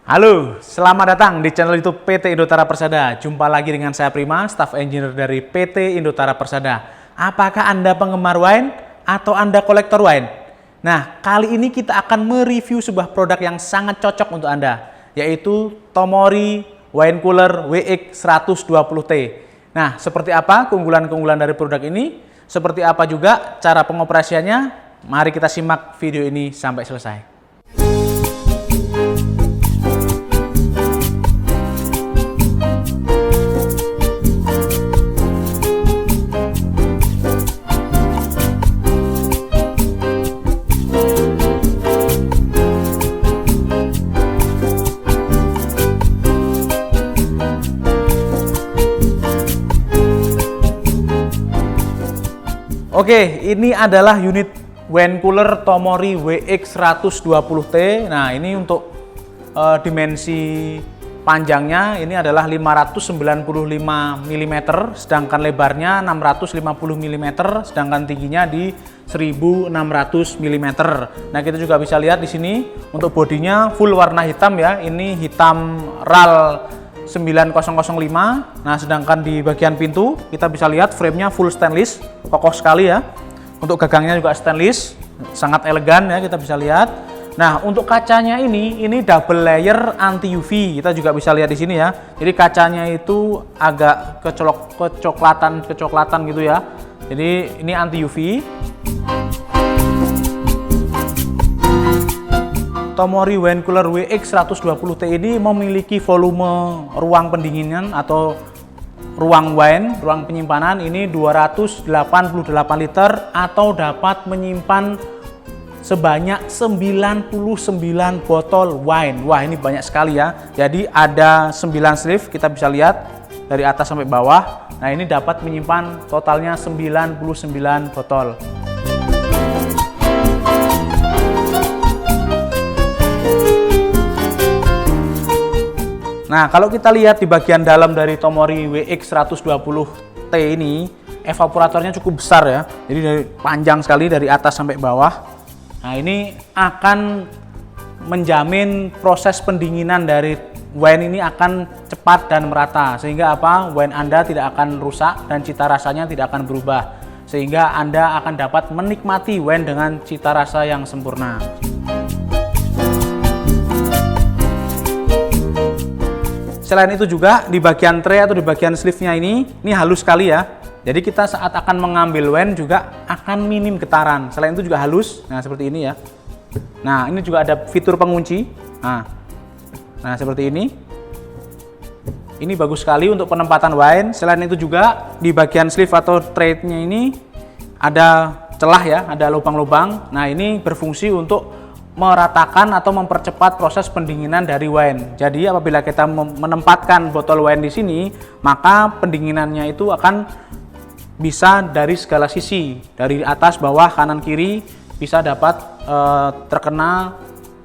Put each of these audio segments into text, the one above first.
Halo, selamat datang di channel YouTube PT Indotara Persada. Jumpa lagi dengan saya Prima, Staff Engineer dari PT Indotara Persada. Apakah Anda penggemar wine atau Anda kolektor wine? Nah, kali ini kita akan mereview sebuah produk yang sangat cocok untuk Anda, yaitu Tomori Wine Cooler WX120T. Nah, seperti apa keunggulan-keunggulan dari produk ini? Seperti apa juga cara pengoperasiannya? Mari kita simak video ini sampai selesai. Oke, ini adalah unit wine cooler Tomori WX120T. Nah, ini untuk dimensi panjangnya ini adalah 595 mm, sedangkan lebarnya 650 mm, sedangkan tingginya di 1600 mm. Nah, kita juga bisa lihat di sini untuk bodinya full warna hitam ya. Ini hitam RAL 9005. Nah, sedangkan di bagian pintu kita bisa lihat frame-nya full stainless, kokoh sekali ya. Untuk gagangnya juga stainless, sangat elegan ya, kita bisa lihat. Nah, untuk kacanya ini double layer anti UV. Kita juga bisa lihat di sini ya. Jadi kacanya itu agak kecoklatan gitu ya. Jadi ini anti UV. Tomori Wine Cooler WX120T ini memiliki volume ruang pendinginan atau ruang wine, ruang penyimpanan ini 288 liter atau dapat menyimpan sebanyak 99 botol wine. Wah, ini banyak sekali ya. Jadi ada 9 sleeve, kita bisa lihat dari atas sampai bawah. Nah, ini dapat menyimpan totalnya 99 botol. Nah, kalau kita lihat di bagian dalam dari Tomori WX120T ini, evaporatornya cukup besar ya. Jadi dari panjang sekali dari atas sampai bawah. Nah, ini akan menjamin proses pendinginan dari wine ini akan cepat dan merata. Sehingga apa? Wine Anda tidak akan rusak dan cita rasanya tidak akan berubah. Sehingga Anda akan dapat menikmati wine dengan cita rasa yang sempurna. Selain itu juga di bagian tray atau di bagian sleeve-nya ini halus sekali ya. Jadi kita saat akan mengambil wine juga akan minim getaran. Selain itu juga halus. Nah, seperti ini ya. Nah, ini juga ada fitur pengunci. Nah, seperti ini. Ini bagus sekali untuk penempatan wine. Selain itu juga di bagian sleeve atau tray-nya ini ada celah ya, ada lubang-lubang. Nah, ini berfungsi untuk meratakan atau mempercepat proses pendinginan dari wine. Jadi apabila kita menempatkan botol wine di sini, maka pendinginannya itu akan bisa dari segala sisi, dari atas, bawah, kanan, kiri, bisa dapat terkena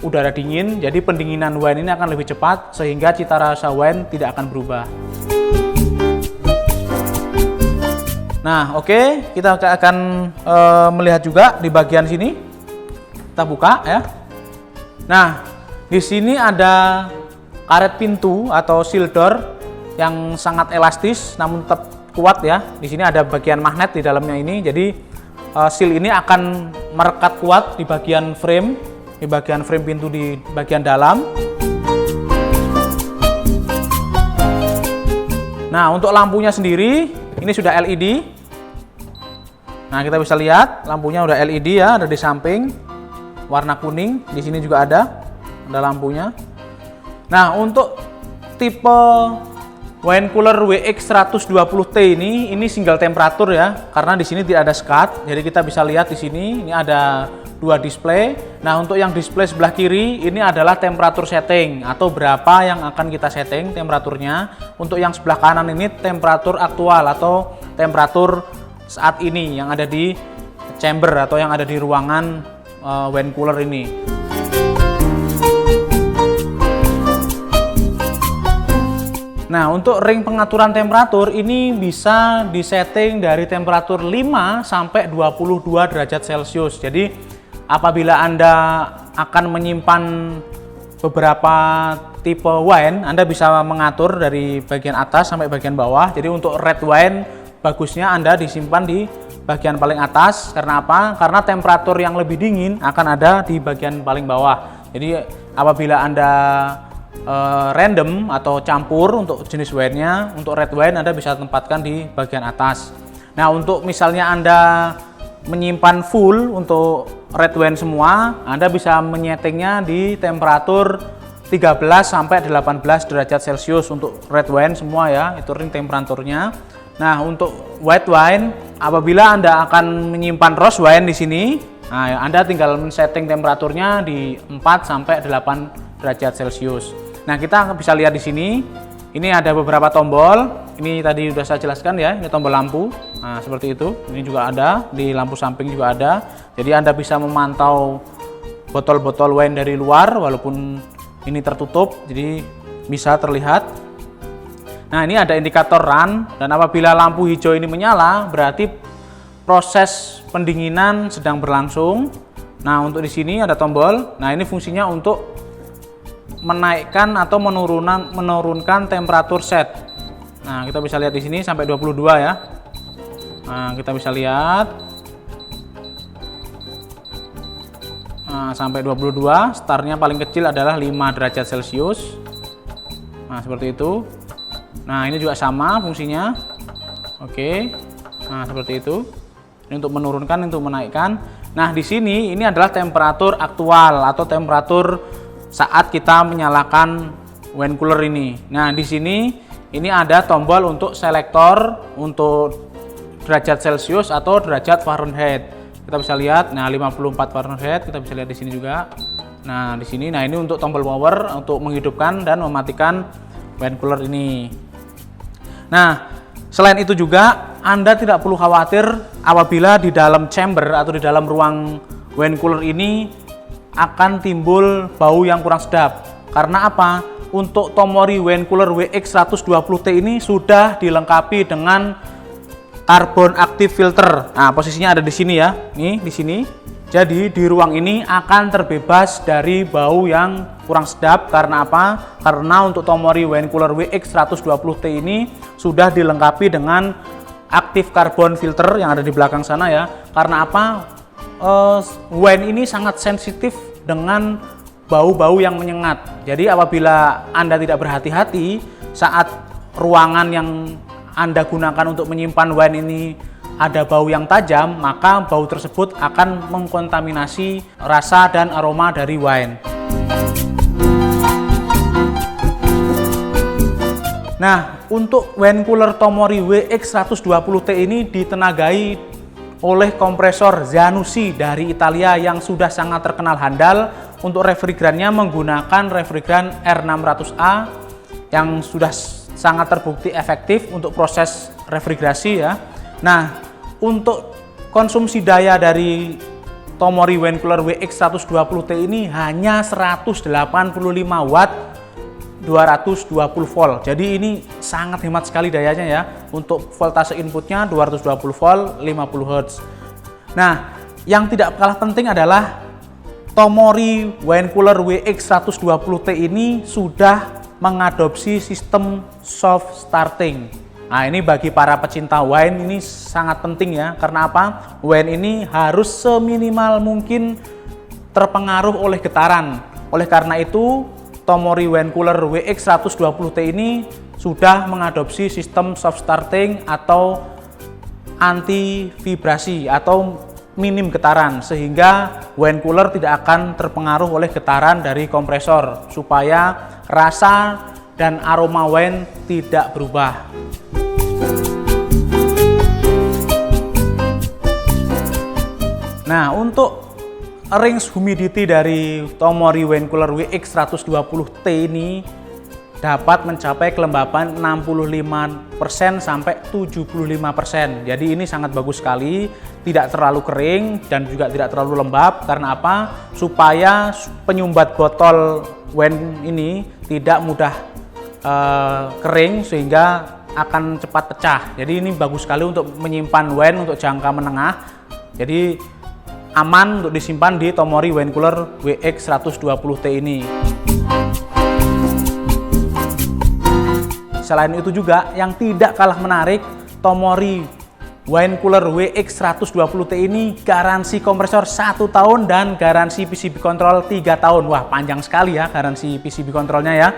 udara dingin. Jadi pendinginan wine ini akan lebih cepat sehingga cita rasa wine tidak akan berubah. Nah, oke, kita akan melihat juga di bagian sini. Kita buka ya. Nah, di sini ada karet pintu atau seal door yang sangat elastis namun tetap kuat ya. Di sini ada bagian magnet di dalamnya ini. Jadi seal ini akan merekat kuat di bagian frame, pintu di bagian dalam. Nah, untuk lampunya sendiri ini sudah LED. Nah, kita bisa lihat lampunya udah LED ya, ada di samping. Warna kuning, di sini juga ada lampunya. Nah, untuk tipe wine cooler WX120T ini single temperatur ya, karena di sini tidak ada skat. Jadi kita bisa lihat di sini ini ada dua display. Nah, untuk yang display sebelah kiri ini adalah temperatur setting atau berapa yang akan kita setting temperaturnya. Untuk yang sebelah kanan ini temperatur aktual atau temperatur saat ini yang ada di chamber atau yang ada di ruangan wine cooler ini. Nah, untuk ring pengaturan temperatur ini bisa disetting dari temperatur 5 sampai 22 derajat Celcius. Jadi apabila Anda akan menyimpan beberapa tipe wine, Anda bisa mengatur dari bagian atas sampai bagian bawah. Jadi untuk red wine bagusnya Anda disimpan di bagian paling atas. Karena apa? Karena temperatur yang lebih dingin akan ada di bagian paling bawah. Jadi apabila Anda random atau campur untuk jenis wine-nya, untuk red wine Anda bisa tempatkan di bagian atas. Nah, untuk misalnya Anda menyimpan full untuk red wine semua, Anda bisa menyetingnya di temperatur 13 sampai 18 derajat Celcius untuk red wine semua ya, itu ring temperaturnya. Nah, untuk white wine, apabila Anda akan menyimpan rose wine di sini, nah, Anda tinggal men-setting temperaturnya di 4 sampai 8 derajat Celcius. Nah, kita bisa lihat di sini, ini ada beberapa tombol. Ini tadi sudah saya jelaskan ya, ini tombol lampu. Nah, seperti itu. Ini juga ada, di lampu samping juga ada. Jadi Anda bisa memantau botol-botol wine dari luar walaupun ini tertutup, jadi bisa terlihat. Nah, ini ada indikator run, dan apabila lampu hijau ini menyala, berarti proses pendinginan sedang berlangsung. Nah, untuk di sini ada tombol. Nah, ini fungsinya untuk menaikkan atau menurunkan temperatur set. Nah, kita bisa lihat di sini sampai 22 ya. Nah, kita bisa lihat. Nah, sampai 22, startnya paling kecil adalah 5 derajat Celcius. Nah, seperti itu. Nah, ini juga sama fungsinya. Oke. Nah, seperti itu. Ini untuk menurunkan, untuk menaikkan. Nah, di sini ini adalah temperatur aktual atau temperatur saat kita menyalakan wine cooler ini. Nah, di sini ini ada tombol untuk selektor untuk derajat Celcius atau derajat Fahrenheit. Kita bisa lihat, nah 54 Fahrenheit, kita bisa lihat di sini juga. Nah, di sini, nah ini untuk tombol power untuk menghidupkan dan mematikan wine cooler ini. Nah, selain itu juga Anda tidak perlu khawatir apabila di dalam chamber atau di dalam ruang wine cooler ini akan timbul bau yang kurang sedap. Karena apa? Untuk Tomori Wine Cooler WX120T ini sudah dilengkapi dengan carbon active filter. Nah, posisinya ada di sini ya. Nih, di sini. Jadi di ruang ini akan terbebas dari bau yang kurang sedap. Karena apa? Karena untuk Tomori Wine Cooler WX120T ini sudah dilengkapi dengan active carbon filter yang ada di belakang sana ya. Karena apa? Wine ini sangat sensitif dengan bau-bau yang menyengat. Jadi apabila Anda tidak berhati-hati saat ruangan yang Anda gunakan untuk menyimpan wine ini ada bau yang tajam, maka bau tersebut akan mengkontaminasi rasa dan aroma dari wine. Nah, untuk wine cooler Tomori WX120T ini ditenagai oleh kompresor Zanussi dari Italia yang sudah sangat terkenal handal. Untuk refrigerannya menggunakan refrigeran R600A yang sudah sangat terbukti efektif untuk proses refrigerasi ya. Nah, untuk konsumsi daya dari Tomori Wine Cooler WX120T ini hanya 185 watt 220 volt. Jadi ini sangat hemat sekali dayanya ya. Untuk voltase inputnya 220 volt 50 Hz. Nah, yang tidak kalah penting adalah Tomori Wine Cooler WX120T ini sudah mengadopsi sistem soft starting. Nah, ini bagi para pecinta wine ini sangat penting ya. Karena apa? Wine ini harus seminimal mungkin terpengaruh oleh getaran. Oleh karena itu, Tomori Wine Cooler WX120T ini sudah mengadopsi sistem soft starting atau anti vibrasi atau minim getaran, sehingga wine cooler tidak akan terpengaruh oleh getaran dari kompresor supaya rasa dan aroma wine tidak berubah. Nah, untuk range humidity dari Tomori Wine Cooler WX120T ini dapat mencapai kelembapan 65% sampai 75%. Jadi ini sangat bagus sekali, tidak terlalu kering dan juga tidak terlalu lembab. Karena apa? Supaya penyumbat botol wine ini tidak mudah kering sehingga akan cepat pecah. Jadi ini bagus sekali untuk menyimpan wine untuk jangka menengah. Jadi aman untuk disimpan di Tomori Wine Cooler WX120T ini. Selain itu juga yang tidak kalah menarik, Tomori wine cooler WX120T ini garansi kompresor 1 tahun dan garansi PCB control 3 tahun. Wah, panjang sekali ya garansi PCB controlnya ya.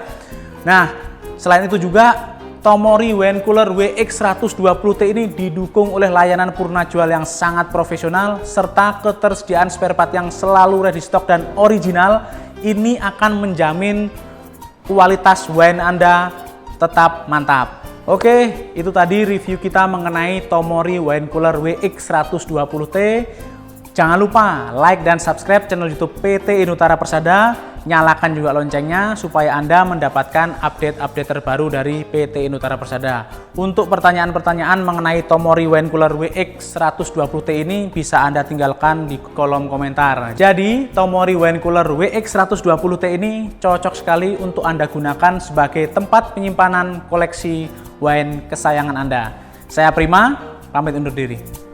Nah, selain itu juga Tomori wine cooler WX120T ini didukung oleh layanan purna jual yang sangat profesional serta ketersediaan spare part yang selalu ready stock dan original. Ini akan menjamin kualitas wine Anda tetap mantap. Oke, itu tadi review kita mengenai Tomori wine cooler WX120T. Jangan lupa like dan subscribe channel YouTube PT Inutara Persada. Nyalakan juga loncengnya supaya Anda mendapatkan update-update terbaru dari PT Inutara Persada. Untuk pertanyaan-pertanyaan mengenai Tomori wine cooler WX120T ini bisa Anda tinggalkan di kolom komentar. Jadi, Tomori wine cooler WX120T ini cocok sekali untuk Anda gunakan sebagai tempat penyimpanan koleksi wine kesayangan Anda. Saya Prima, pamit undur diri.